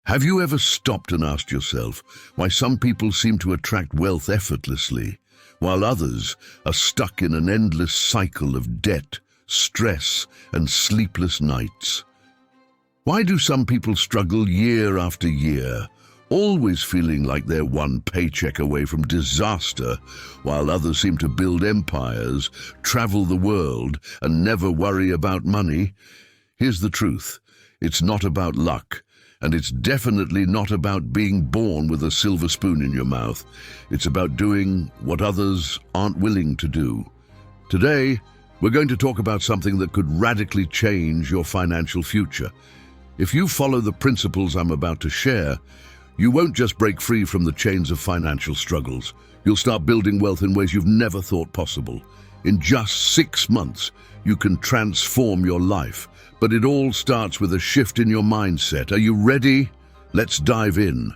Have you ever stopped and asked yourself why some people seem to attract wealth effortlessly, while others are stuck in an endless cycle of debt, stress, and sleepless nights? Why do some people struggle year after year, always feeling like they're one paycheck away from disaster, while others seem to build empires, travel the world, and never worry about money? Here's the truth. It's not about luck. And it's definitely not about being born with a silver spoon in your mouth. It's about doing what others aren't willing to do. Today, we're going to talk about something that could radically change your financial future. If you follow the principles I'm about to share, you won't just break free from the chains of financial struggles. You'll start building wealth in ways you've never thought possible. In just 6 months, you can transform your life. But it all starts with a shift in your mindset. Are you ready? Let's dive in.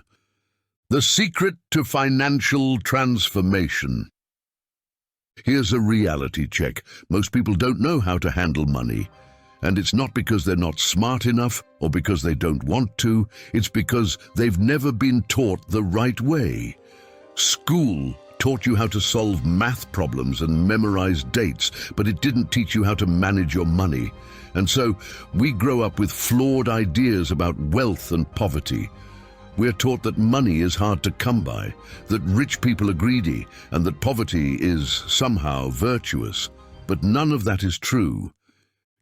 The secret to financial transformation. Here's a reality check. Most people don't know how to handle money. And it's not because they're not smart enough or because they don't want to. It's because they've never been taught the right way. School taught you how to solve math problems and memorize dates, but it didn't teach you how to manage your money. And so we grow up with flawed ideas about wealth and poverty. We're taught that money is hard to come by, that rich people are greedy, and that poverty is somehow virtuous. But none of that is true.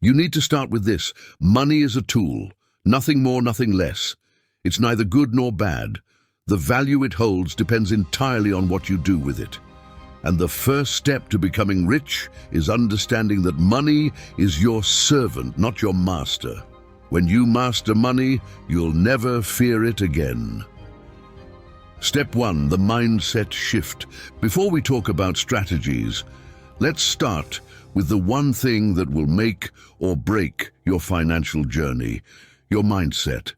You need to start with this. Money is a tool, nothing more, nothing less. It's neither good nor bad. The value it holds depends entirely on what you do with it. And the first step to becoming rich is understanding that money is your servant, not your master. When you master money, you'll never fear it again. Step 1, the mindset shift. Before we talk about strategies, let's start with the one thing that will make or break your financial journey, your mindset.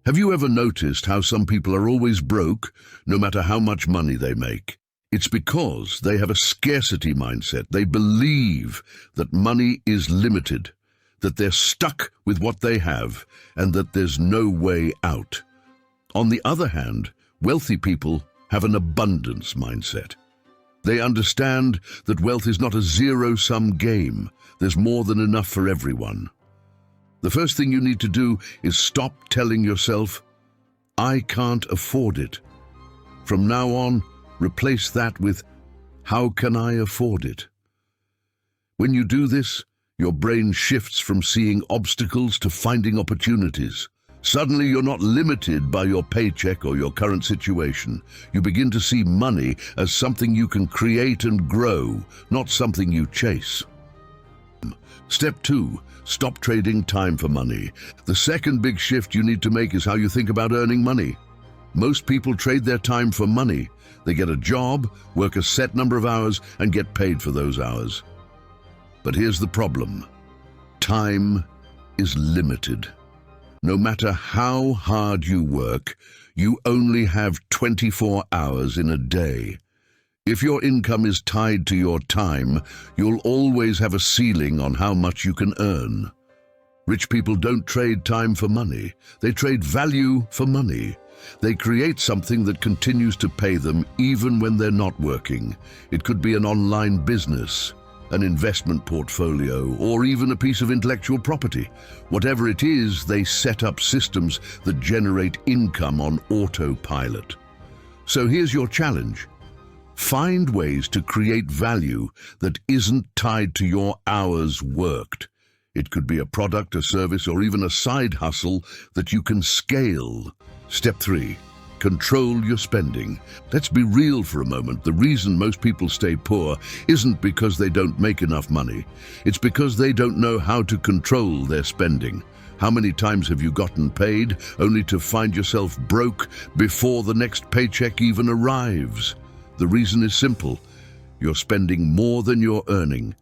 Have you ever noticed how some people are always broke, no matter how much money they make? It's because they have a scarcity mindset. They believe that money is limited, that they're stuck with what they have, and that there's no way out. On the other hand, wealthy people have an abundance mindset. They understand that wealth is not a zero-sum game. There's more than enough for everyone. The first thing you need to do is stop telling yourself, "I can't afford it." From now on, replace that with, "How can I afford it?" When you do this, your brain shifts from seeing obstacles to finding opportunities. Suddenly, you're not limited by your paycheck or your current situation. You begin to see money as something you can create and grow, not something you chase. Step 2, stop trading time for money. The second big shift you need to make is how you think about earning money. Most people trade their time for money. They get a job, work a set number of hours, and get paid for those hours. But here's the problem. Time is limited. No matter how hard you work, you only have 24 hours in a day. If your income is tied to your time, you'll always have a ceiling on how much you can earn. Rich people don't trade time for money. They trade value for money. They create something that continues to pay them even when they're not working. It could be an online business, an investment portfolio, or even a piece of intellectual property. Whatever it is, they set up systems that generate income on autopilot. So here's your challenge. Find ways to create value that isn't tied to your hours worked. It could be a product, a service, or even a side hustle that you can scale. Step 3, control your spending. Let's be real for a moment. The reason most people stay poor isn't because they don't make enough money. It's because they don't know how to control their spending. How many times have you gotten paid only to find yourself broke before the next paycheck even arrives? The reason is simple. You're spending more than you're earning.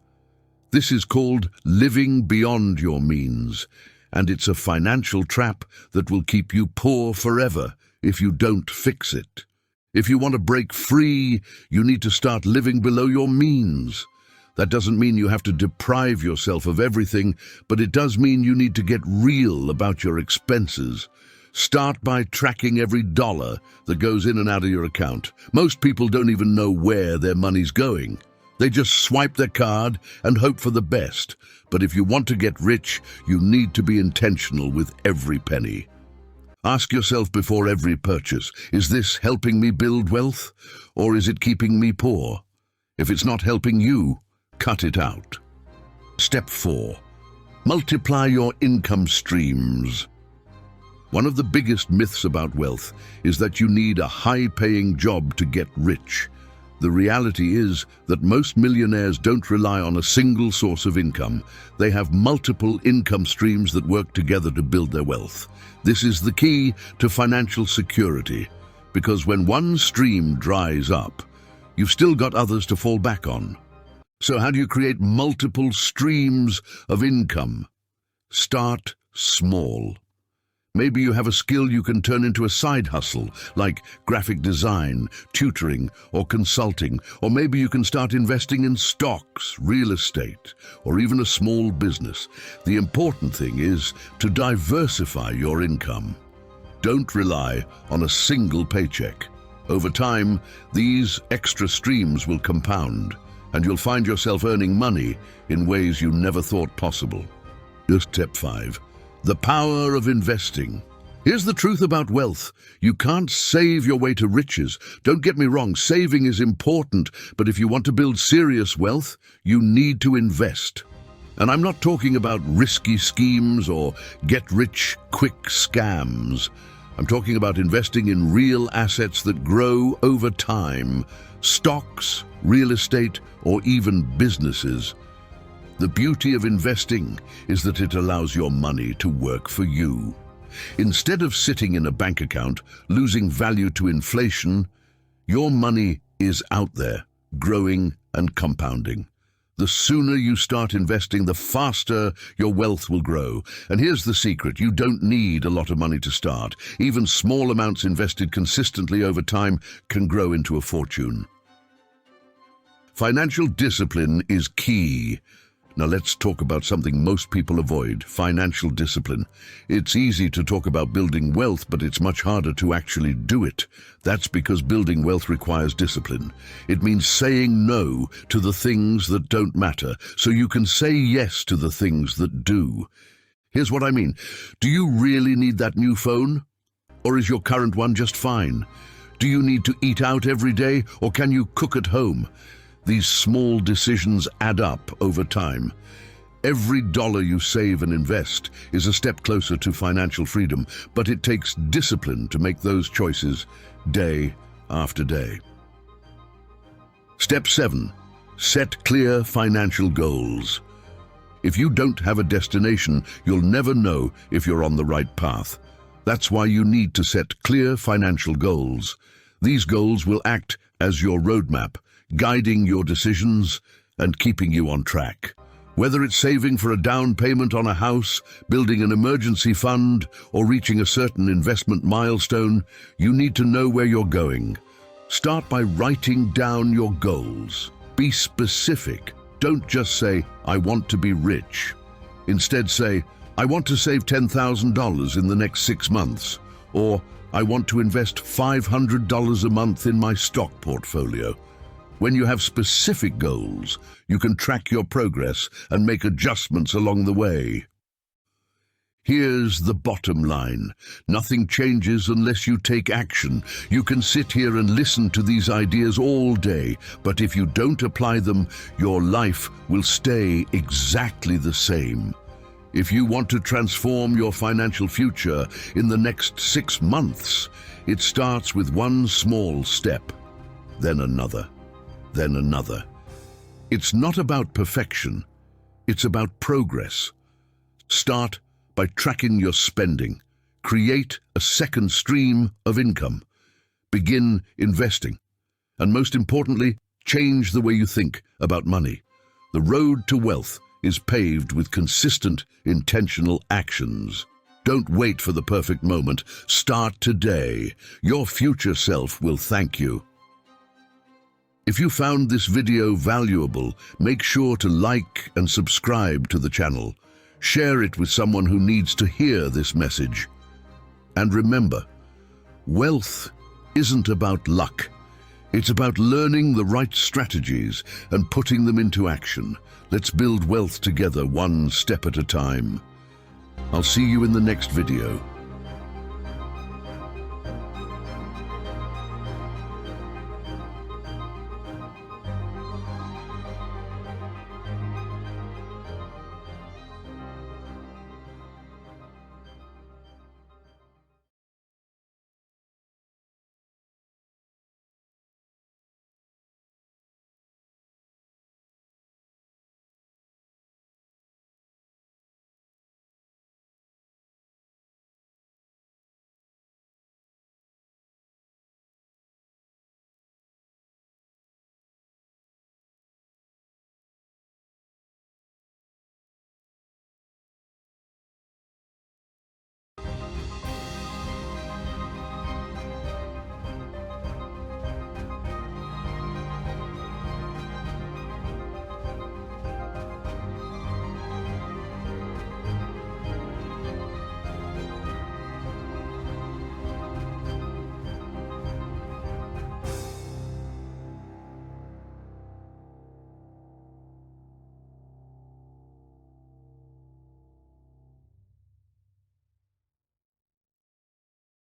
This is called living beyond your means, and it's a financial trap that will keep you poor forever if you don't fix it. If you want to break free, you need to start living below your means. That doesn't mean you have to deprive yourself of everything, but it does mean you need to get real about your expenses. Start by tracking every dollar that goes in and out of your account. Most people don't even know where their money's going. They just swipe their card and hope for the best. But if you want to get rich, you need to be intentional with every penny. Ask yourself before every purchase, is this helping me build wealth, or is it keeping me poor? If it's not helping you, cut it out. Step 4. Multiply your income streams. One of the biggest myths about wealth is that you need a high-paying job to get rich. The reality is that most millionaires don't rely on a single source of income. They have multiple income streams that work together to build their wealth. This is the key to financial security, because when one stream dries up, you've still got others to fall back on. So how do you create multiple streams of income? Start small. Maybe you have a skill you can turn into a side hustle, like graphic design, tutoring, or consulting. Or maybe you can start investing in stocks, real estate, or even a small business. The important thing is to diversify your income. Don't rely on a single paycheck. Over time, these extra streams will compound, and you'll find yourself earning money in ways you never thought possible. Step 5. The power of investing. Here's the truth about wealth. You can't save your way to riches. Don't get me wrong, saving is important, but if you want to build serious wealth, you need to invest. And I'm not talking about risky schemes or get-rich-quick scams. I'm talking about investing in real assets that grow over time, stocks, real estate, or even businesses. The beauty of investing is that it allows your money to work for you. Instead of sitting in a bank account, losing value to inflation, your money is out there, growing and compounding. The sooner you start investing, the faster your wealth will grow. And here's the secret: you don't need a lot of money to start. Even small amounts invested consistently over time can grow into a fortune. Financial discipline is key. Now let's talk about something most people avoid: financial discipline. It's easy to talk about building wealth, but it's much harder to actually do it. That's because building wealth requires discipline. It means saying no to the things that don't matter, so you can say yes to the things that do. Here's what I mean. Do you really need that new phone? Or is your current one just fine? Do you need to eat out every day, or can you cook at home? These small decisions add up over time. Every dollar you save and invest is a step closer to financial freedom, but it takes discipline to make those choices day after day. Step 7. Set clear financial goals. If you don't have a destination, you'll never know if you're on the right path. That's why you need to set clear financial goals. These goals will act as your roadmap, guiding your decisions and keeping you on track. Whether it's saving for a down payment on a house, building an emergency fund, or reaching a certain investment milestone, you need to know where you're going. Start by writing down your goals. Be specific. Don't just say, "I want to be rich." Instead say, "I want to save $10,000 in the next 6 months," or "I want to invest $500 a month in my stock portfolio." When you have specific goals, you can track your progress and make adjustments along the way. Here's the bottom line. Nothing changes unless you take action. You can sit here and listen to these ideas all day, but if you don't apply them, your life will stay exactly the same. If you want to transform your financial future in the next 6 months, it starts with one small step, then another. Then another. It's not about perfection, it's about progress. Start by tracking your spending. Create a second stream of income. Begin investing. And most importantly, change the way you think about money. The road to wealth is paved with consistent, intentional actions. Don't wait for the perfect moment. Start today. Your future self will thank you. If you found this video valuable, make sure to like and subscribe to the channel. Share it with someone who needs to hear this message. And remember, wealth isn't about luck. It's about learning the right strategies and putting them into action. Let's build wealth together, one step at a time. I'll see you in the next video.